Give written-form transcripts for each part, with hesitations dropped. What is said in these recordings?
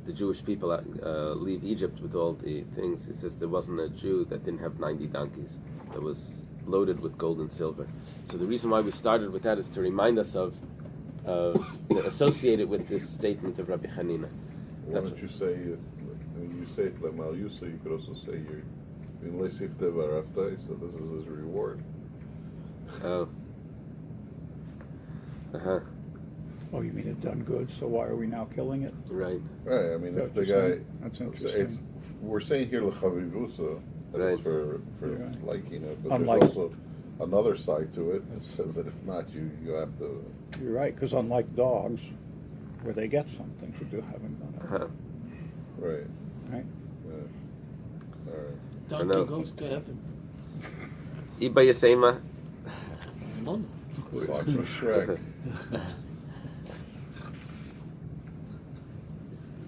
the Jewish people leave Egypt with all the things. He says there wasn't a Jew that didn't have 90 donkeys that was loaded with gold and silver. So the reason why we started with that is to remind us of associate it with this statement of Rabbi Hanina. Why don't you say it, when you say it Lemal Yusa, you could also say you're in Leisif Teva Raftai, so this is his reward. Oh. Uh-huh. Oh, you mean it done good, so why are we now killing it? Right. Right, I mean, if That's the guy, That's interesting. we're saying here L'chavivusa, that Right. is for Right. liking it, but Unlike- there's also another side to it that says that if not, you have to. You're right, because unlike dogs, where they get something for having done it, Uh-huh. Right. right? Yeah. All right. Donkey goes to heaven. Iba Yasema. No. Watch for Shrek.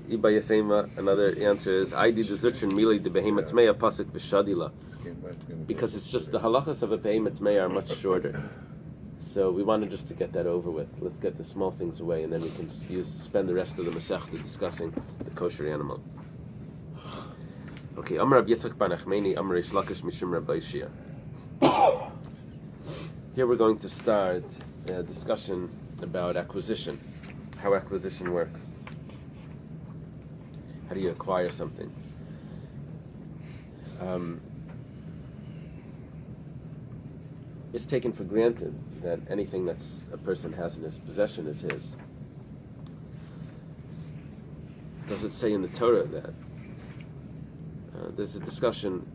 Iba Yasema, another answer is Aidi de Zutrin Mili de Behemoth Meya Pasuk V'Shadila. Because it's just the halachas of a Behemoth Meya are much shorter. So we wanted just to get that over with. Let's get the small things away, and then we can spend the rest of the Masechta discussing the kosher animal. Okay, Amar Rabbi Yitzchak bar Nachmani, Amar Reish Lakish Mishum Rabbi Shia. Here we're going to start a discussion about acquisition, how acquisition works. How do you acquire something? It's taken for granted that anything that's a person has in his possession is his. Does it say in the Torah that? There's a discussion.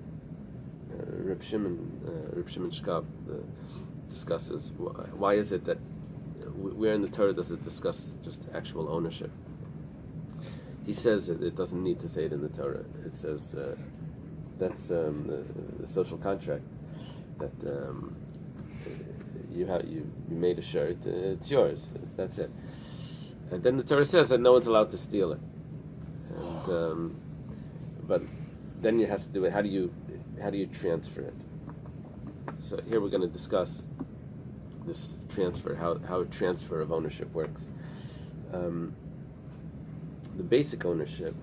Reb Shimon Shkab discusses why is it that where in the Torah does it discuss just actual ownership? He says it doesn't need to say it in the Torah. It says that's the social contract that you made a shirt. It's yours. That's it. And then the Torah says that no one's allowed to steal it. And but then you have to do it. How do you transfer it? So here we're going to discuss this transfer, how a transfer of ownership works. The basic ownership,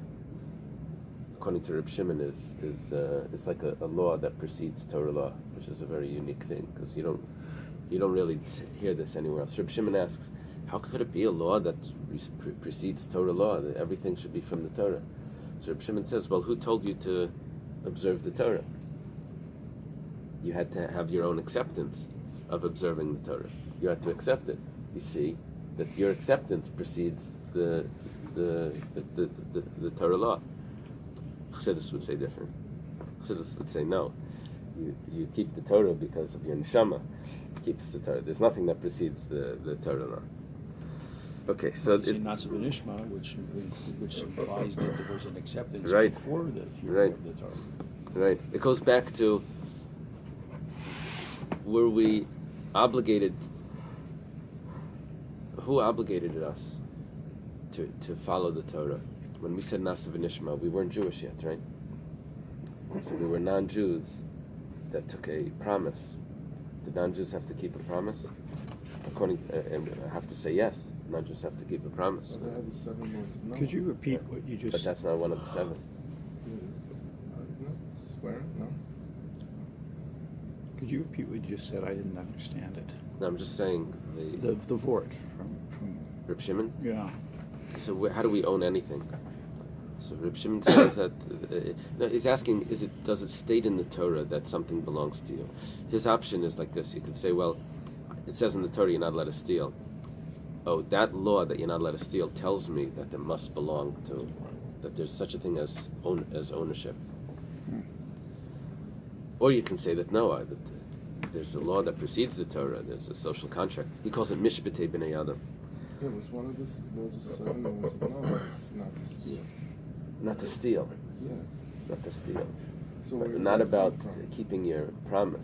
according to Reb Shimon, is it's like a law that precedes Torah law, which is a very unique thing because you don't really hear this anywhere else. Reb Shimon asks, how could it be a law that precedes Torah law? That everything should be from the Torah. So Reb Shimon says, well, who told you to observe the Torah? You had to have your own acceptance of observing the Torah. You had to accept it. You see that your acceptance precedes the Torah law. Chassidus would say different. Chassidus would say no. You keep the Torah because of your neshama. Keeps the Torah. There's nothing that precedes the Torah law. Okay, so It's in Natsav and Ishma, which implies that there was an acceptance Right. before the hearing Right. of the Torah. right. It goes back to were we obligated? Who obligated us to follow the Torah? When we said Nasav and Ishma, we weren't Jewish yet, right? So we were non-Jews that took a promise. Did non-Jews have to keep a promise? And have to say yes. Non-Jews have to keep a promise. So they have the 7 laws of Noah. Could you repeat what you But just? that's not one of the 7. Isn't it? Swearing? No. Could you repeat what you just said? I didn't understand it. No, I'm just saying The vort from Reb Shimon. yeah. So how do we own anything? So Reb Shimon says that no, he's asking: does it state in the Torah that something belongs to you? His option is like this: you could say, well, it says in the Torah you're not allowed to steal. Oh, that law that you're not allowed to steal tells me that there must belong to, that there's such a thing as ownership. Or you can say that no, that there's a law that precedes the Torah. There's a social contract. He calls it mishpatei b'nei adam. Yeah, it was one of those 7 laws of Noah is not to steal. Not to steal. Yeah. Not to steal. So But where did not that about come from? keeping your promise.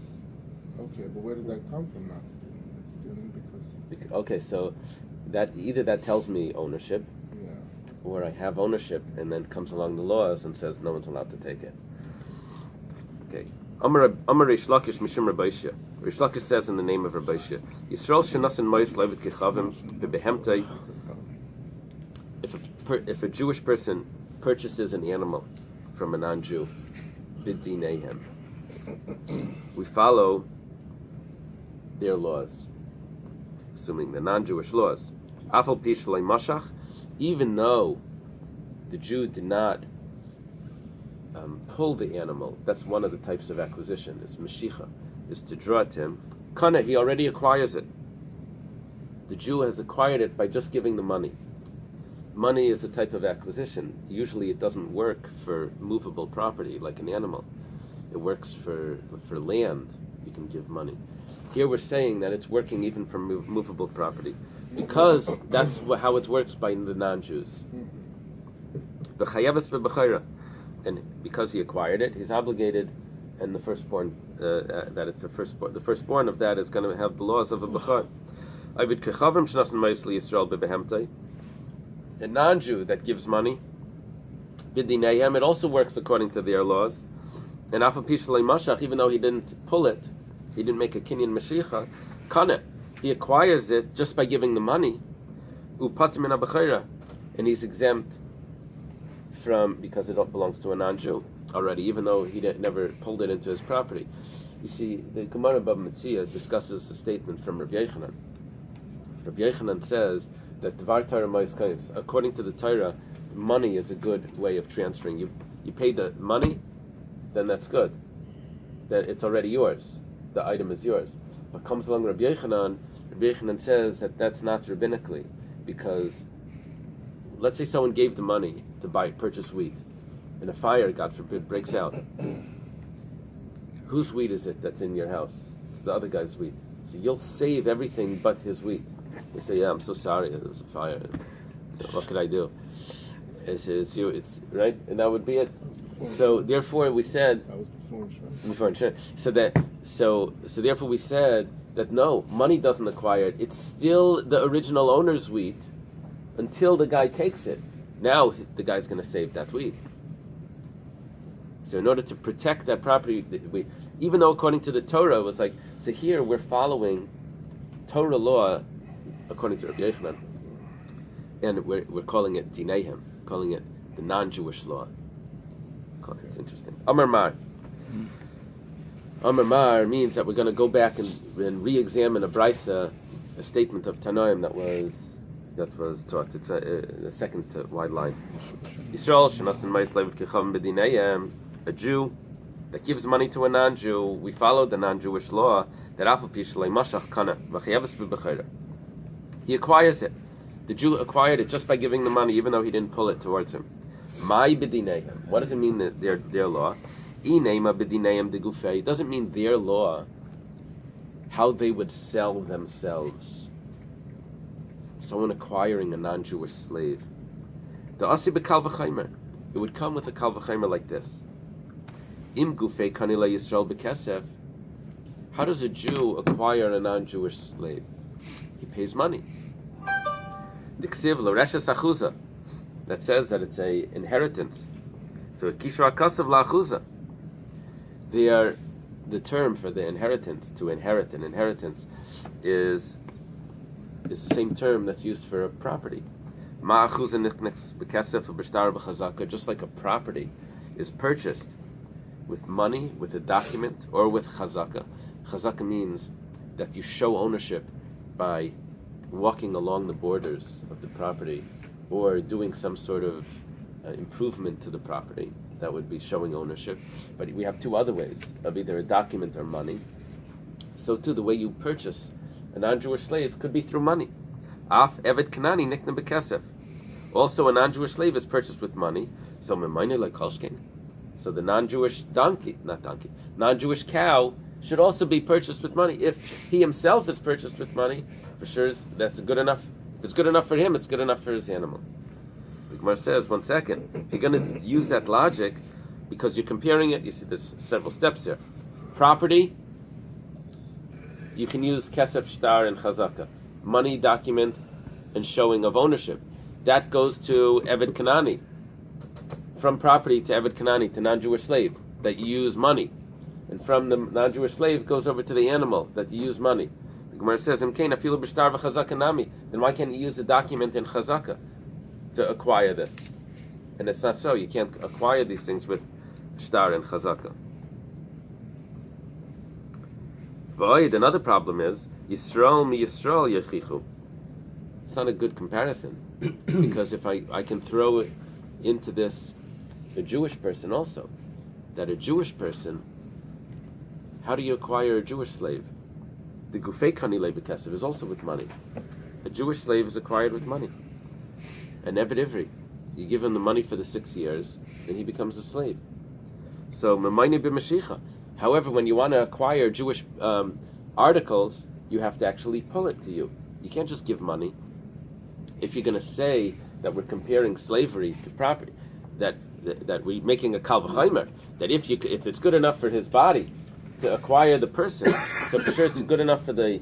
Okay, but where did that come from? Not stealing. It's stealing because Okay, so that either that tells me ownership, yeah. or I have ownership, and then comes along the laws and says no one's allowed to take it. Okay. Amar Reish Lakish Mishum Rabbi Shia. Reish Lakish says in the name of Rabbi Shia, Yisrael shenasin mois levet kechavim v'behemtei. If a Jewish person purchases an animal from a non-Jew, b'dinehem, we follow their laws, assuming the non-Jewish laws. Afal pi shloi mashach, even though the Jew did not pull the animal, that's one of the types of acquisition, is mashicha, is to draw it to him. Kana, he already acquires it. The Jew has acquired it by just giving the money. Money is a type of acquisition. Usually it doesn't work for movable property like an animal. It works for land. You can give money. Here we're saying that it's working even for movable property because that's how it works by the non-Jews. And because he acquired it, he's obligated, and the firstborn, that it's a firstborn. The firstborn of that is going to have the laws of a bechor. A non-Jew that gives money, it also works according to their laws. And even though he didn't pull it, he didn't make a kinyan mashicha, he acquires it just by giving the money, and he's exempt from, because it belongs to a non-Jew already, even though he never pulled it into his property. You see, the Gemara Bava Metzia discusses a statement from Rabbi Yochanan. Rabbi Yochanan says that Dvar Torah Ma'is Kais, according to the Torah, money is a good way of transferring. You pay the money, then that's good. That it's already yours. The item is yours. But comes along Rabbi Yochanan says that that's not rabbinically, because let's say someone gave the money to purchase wheat, and a fire, God forbid, breaks out. Whose wheat is it that's in your house? It's the other guy's wheat. So you'll save everything but his wheat. You say, yeah, I'm so sorry, there was a fire. What could I do? It's right, and that would be it. So therefore, we said That was before insurance. before insurance. So therefore, we said that no, money doesn't acquire it. It's still the original owner's wheat until the guy takes it. Now the guy's going to save that wheat. So in order to protect that property, even though according to the Torah it was like, so here we're following Torah law according to Rabbi Yochanan, and we're calling it Dinehem, calling it the non-Jewish law. It's interesting. Amar Mar. Amar Mar means that we're going to go back and re-examine a brisa, a statement of Tanoim that was taught. It's a second wide line. Yisrael shenasan ma'islev kechavim b'dinayim. A Jew that gives money to a non-Jew, we follow the non-Jewish law that afal pi shloi mashach kana v'chayavas b'bechora. He acquires it. The Jew acquired it just by giving the money, even though he didn't pull it towards him. My b'dinayim. What does it mean that their law? Inema b'dinayim degufei. It doesn't mean their law, how they would sell themselves. Someone acquiring a non-Jewish slave. The asi b'kal v'chaymer. It would come with a kal v'chaymer like this. Im gufei kanila Yisrael b'kesef. How does a Jew acquire a non-Jewish slave? He pays money. Diksiv l'reshes achuza. That says that it's a inheritance. So kishra kasav la'achuza. The term for the inheritance, to inherit an inheritance, is the same term that's used for a property. Ma'achuza nichnes b'kesef u'b'shtar b'chazaka. Just like a property is purchased with money, with a document, or with chazaka. Chazaka means that you show ownership by walking along the borders of the property or doing some sort of improvement to the property. That would be showing ownership. But we have two other ways of either a document or money. So too, the way you purchase a non-Jewish slave could be through money. Af eved kanani nikna bekesef. Also, a non-Jewish slave is purchased with money. So memayne like kolshkin. So the non-Jewish non-Jewish cow should also be purchased with money. If he himself is purchased with money, for sure that's good enough. If it's good enough for him, it's good enough for his animal. The Gemara says, 1 second, if you're going to use that logic, because you're comparing it, you see there's several steps here. Property, you can use kesef, shtar, and chazaka. Money, document, and showing of ownership. That goes to Eved Kanani. From property to Eved Kanani, to non-Jewish slave, that you use money. And from the non-Jewish slave, it goes over to the animal, that you use money. The Gemara says, then why can't you use a document in chazaka to acquire this? And it's not so. You can't acquire these things with shtar and chazaka. But another problem is Yisrael mi Yisrael yechichu. It's not a good comparison because if I can throw it into this a Jewish person also, that a Jewish person, how do you acquire a Jewish slave? The gufei kani lebekesef is also with money. A Jewish slave is acquired with money. An Eved Ivri, you give him the money for the 6 years, then he becomes a slave. So memayne b'mashicha. However, when you want to acquire Jewish articles, you have to actually pull it to you. You can't just give money. If you're going to say that we're comparing slavery to property, that we're making a kal v'chaimer, that if it's good enough for his body to acquire the person, so for sure it's good enough for the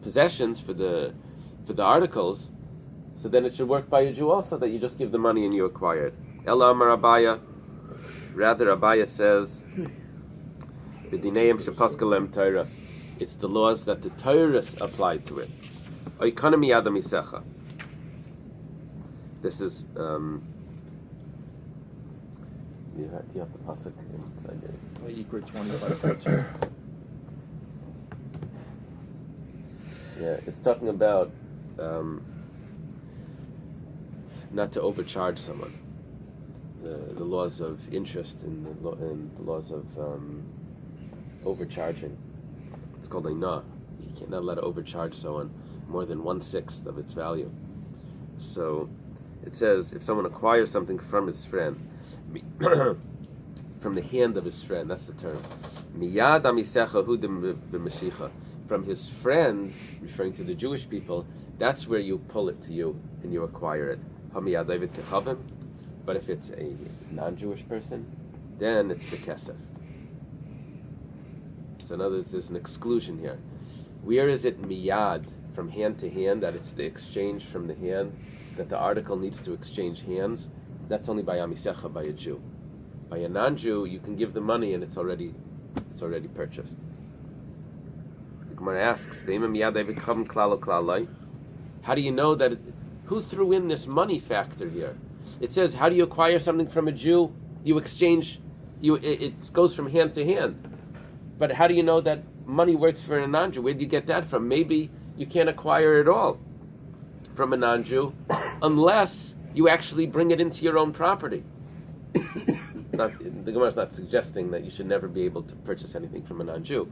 possessions, for the articles, so then it should work by a Jew also, that you just give the money and you acquire it. Ela amar Abaya, rather Abaya says, B'dineim shepaskalem Torah, it's the laws that the Torah applied to it. Oikonomi adam isecha. This is do you have the pasuk inside there? Vayikra 25:14. Yeah, it's talking about not to overcharge someone. The laws of interest and the laws of overcharging. It's called a na. You cannot let it overcharge someone more than 1/6 of its value. So it says if someone acquires something from his friend, from the hand of his friend, that's the term. Miyad amisecha hudim b'mashicha. From his friend, referring to the Jewish people, that's where you pull it to you and you acquire it. Hamiyad david techavim. But if it's a non-Jewish person, then it's bekesef. So in other words, there's an exclusion here. Where is it miyad, from hand to hand, that it's the exchange from the hand, that the article needs to exchange hands? That's only by amisecha, by a Jew. By a non-Jew, you can give the money and it's already purchased. The Gemara asks, how do you know that who threw in this money factor here? It says, how do you acquire something from a Jew? You exchange, it goes from hand to hand. But how do you know that money works for a non-Jew? Where do you get that from? Maybe you can't acquire it all from a non-Jew unless you actually bring it into your own property. The Gemara is not suggesting that you should never be able to purchase anything from a non-Jew,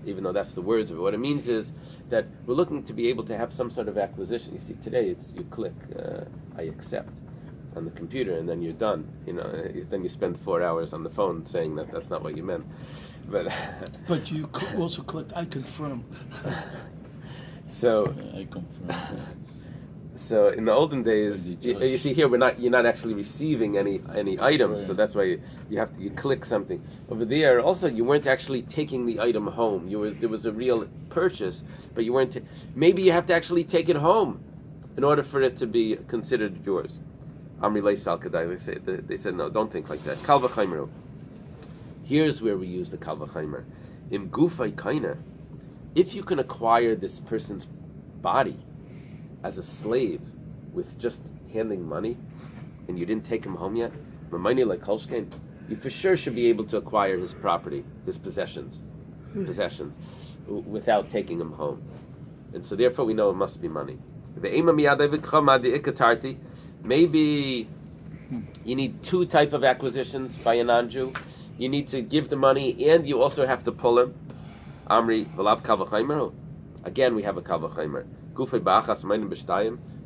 even though that's the words of it. What it means is that we're looking to be able to have some sort of acquisition. You see, today it's you click, I accept on the computer, and then you're done. Then you spend 4 hours on the phone saying that that's not what you meant. But you also click I confirm. So I confirm. So in the olden days, you see here you're not actually receiving any items, right. So that's why you click something. Over there, also you weren't actually taking the item home. There was a real purchase, but you weren't. Maybe you have to actually take it home in order for it to be considered yours. Amri Leisal Kadai, they said no, don't think like that. Kal v'chaimer. Here's where we use the kal v'chaimer. In gufay kaina, if you can acquire this person's body as a slave with just handing money, and you didn't take him home yet, you for sure should be able to acquire his property, his possessions, without taking him home. And so therefore we know it must be money. Maybe you need two type of acquisitions by a non-Jew. You need to give the money and you also have to pull him. Amri v'lav kal v'chaimer. Again we have a kal v'chaimer.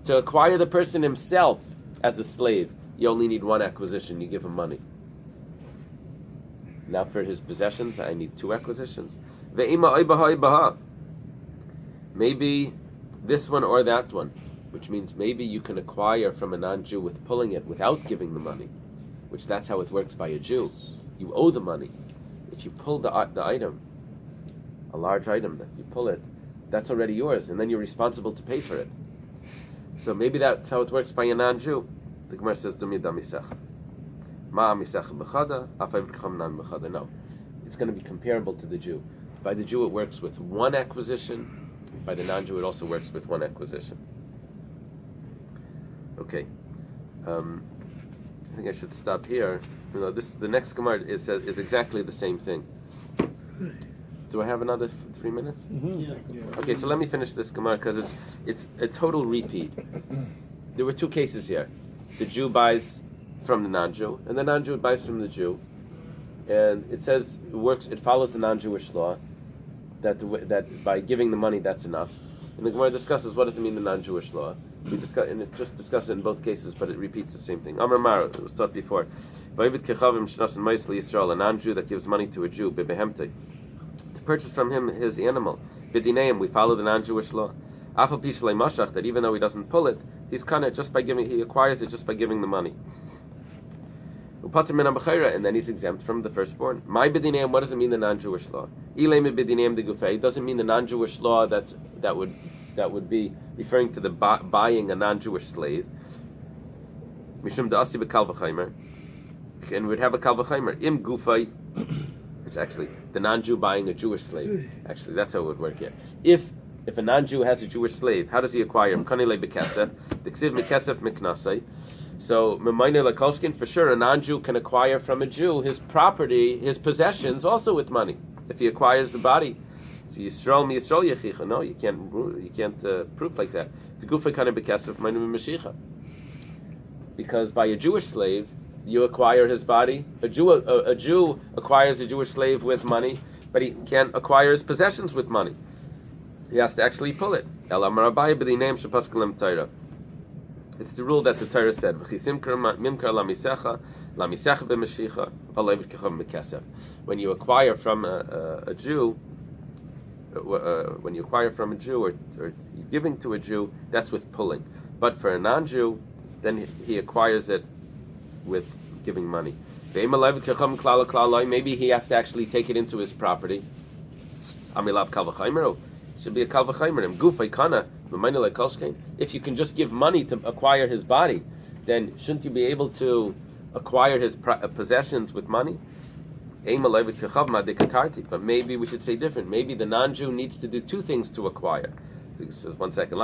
To acquire the person himself as a slave, you only need one acquisition. You give him money. Now for his possessions, I need two acquisitions. Maybe this one or that one, which means maybe you can acquire from a non-Jew with pulling it without giving the money, which that's how it works by a Jew. You owe the money. If you pull the item, a large item, that you pull it, that's already yours, and then you're responsible to pay for it. So maybe that's how it works by a non-Jew. The Gemara says, "Dumi damisech." Ma misech b'chada, afay v'kam nan b'chada. No, it's going to be comparable to the Jew. By the Jew, it works with one acquisition. By the non-Jew, it also works with one acquisition. Okay. I think I should stop here. The next Gemara is exactly the same thing. Do I have another 3 minutes? Yeah. Okay, so let me finish this Gemara because it's a total repeat. There were two cases here. The Jew buys from the non-Jew, and the non-Jew buys from the Jew. And it says it follows the non-Jewish law that by giving the money that's enough. And the Gemara discusses what does it mean the non-Jewish law. And it just discussed it in both cases, but it repeats the same thing. Amar Mara, it was taught before. A non-Jew that gives money to a Jew, to purchase from him his animal. Bidineim, we follow the non-Jewish law. Afal pishlei mashach, that even though he doesn't pull it, he's kana he acquires it just by giving the money. Upater min ha-bechira, and then he's exempt from the firstborn. My bidineim, what does it mean the non-Jewish law? Eily mi bidineim de gufei, it doesn't mean the non-Jewish law that would be referring to the buying a non-Jewish slave. Mishum da'asi b'kal v'chaymer, and we'd have a kal v'chaymer. Im gufei, it's actually the non-Jew buying a Jewish slave. Actually, that's how it would work here. If a non-Jew has a Jewish slave, how does he acquire him? Kanile b'kesef, diksiv mikesef miknasei. So, for sure, a non-Jew can acquire from a Jew his property, his possessions, also with money, if he acquires the body. So Yisrael mi Yisrael yechicha. No, you can't prove like that. The gufa kana bekesef ma'inu b'mashicha. Because by a Jewish slave, you acquire his body. A Jew acquires a Jewish slave with money, but he can't acquire his possessions with money. He has to actually pull it. It's the rule that the Torah said. When you acquire from a Jew, or giving to a Jew, that's with pulling. But for a non-Jew, then he acquires it with giving money. Maybe he has to actually take it into his property. It should be a kal v'chaymer. If you can just give money to acquire his body, then shouldn't you be able to acquire his possessions with money? But maybe we should say different. Maybe the non-Jew needs to do two things to acquire. So he says, 1 second.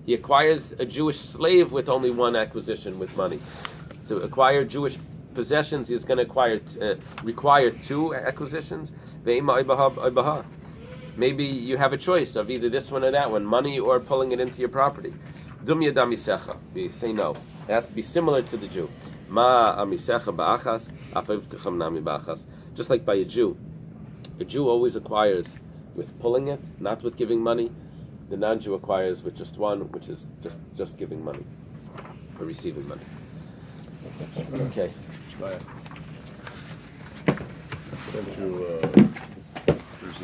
He acquires a Jewish slave with only one acquisition with money. To acquire Jewish possessions, he's going to require two acquisitions. Maybe you have a choice of either this one or that one, money or pulling it into your property. We say no. It has to be similar to the Jew. Just like by a Jew always acquires with pulling it, not with giving money. The non-Jew acquires with just one, which is just giving money or receiving money. Okay. Don't you, there's a